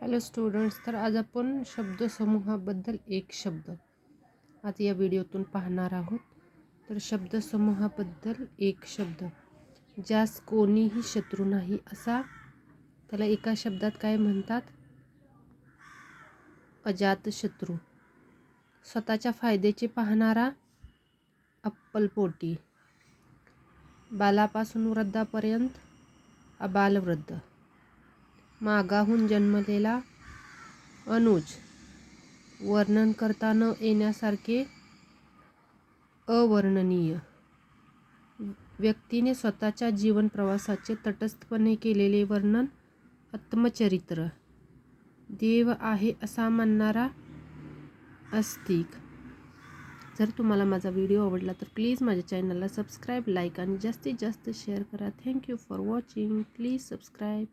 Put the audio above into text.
Hello students, तर आज आपण शब्दसमूहाबद्दल एक शब्द आज या व्हिडिओतून पाहणार आहोत. तर शब्दसमूहाबद्दल एक शब्द, ज्यास कोणीही शत्रू नाही असा, त्याला एका शब्दात काय म्हणतात? अजातशत्रू. स्वतःच्या फायद्याचे पाहणारा अप्पलपोटी. बालापासून वृद्धापर्यंत अबालवृद्ध. मागाहून जन्मलेला अनुज. वर्णन करता न येण्यासारखे अवर्णनीय. व्यक्तीने स्वतःच्या जीवन प्रवासाचे तटस्थपणे केलेले वर्णन आत्मचरित्र. देव आहे असा मानणारा आस्तिक. जर तुम्हाला माझा व्हिडिओ आवडला तर प्लीज माझ्या चॅनलला सबस्क्राईब, लाईक आणि जास्तीत जास्त शेअर करा. Thank you for watching. Please subscribe.